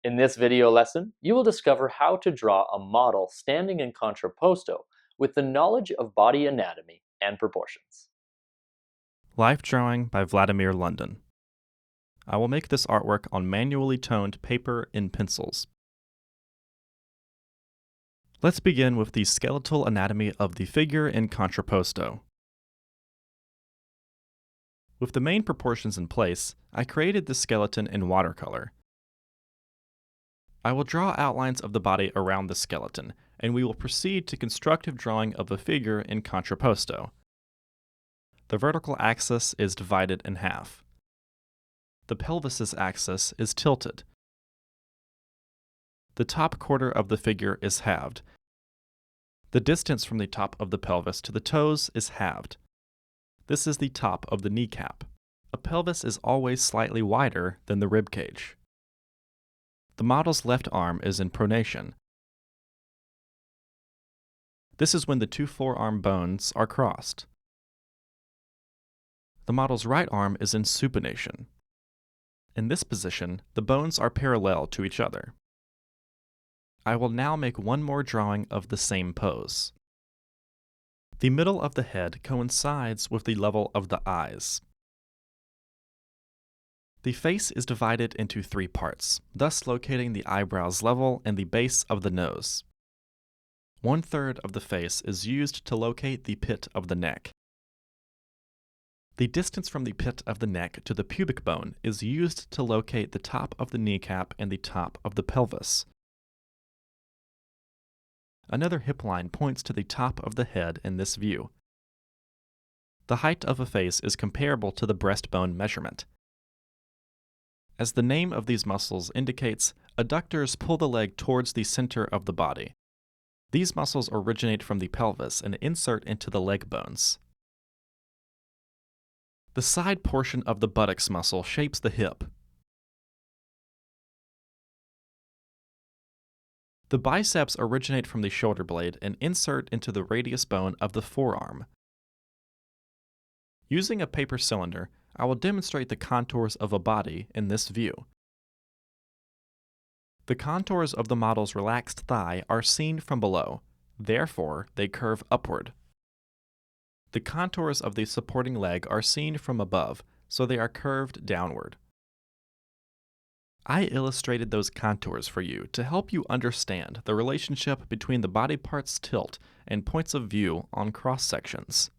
In this video lesson, you will discover how to draw a model standing in contrapposto with the knowledge of body anatomy and proportions. Life Drawing by Vladimir London. I will make this artwork on manually toned paper in pencils. Let's begin with the skeletal anatomy of the figure in Contrapposto. With the main proportions in place, I created the skeleton in watercolor. I will draw outlines of the body around the skeleton, and we will proceed to constructive drawing of a figure in Contrapposto. The vertical axis is divided in half. The pelvis's axis is tilted. The top quarter of the figure is halved. The distance from the top of the pelvis to the toes is halved. This is the top of the kneecap. A pelvis is always slightly wider than the rib cage. The model's left arm is in pronation. This is when the two forearm bones are crossed. The model's right arm is in supination. In this position, the bones are parallel to each other. I will now make one more drawing of the same pose. The middle of the head coincides with the level of the eyes. The face is divided into three parts, thus locating the eyebrows level and the base of the nose. 1/3 of the face is used to locate the pit of the neck. The distance from the pit of the neck to the pubic bone is used to locate the top of the kneecap and the top of the pelvis. Another hip line points to the top of the head in this view. The height of a face is comparable to the breastbone measurement. As the name of these muscles indicates, adductors pull the leg towards the center of the body. These muscles originate from the pelvis and insert into the leg bones. The side portion of the buttocks muscle shapes the hip. The biceps originate from the shoulder blade and insert into the radius bone of the forearm. Using a paper cylinder, I will demonstrate the contours of a body in this view. The contours of the model's relaxed thigh are seen from below, therefore they curve upward. The contours of the supporting leg are seen from above, so they are curved downward. I illustrated those contours for you to help you understand the relationship between the body part's tilt and points of view on cross sections.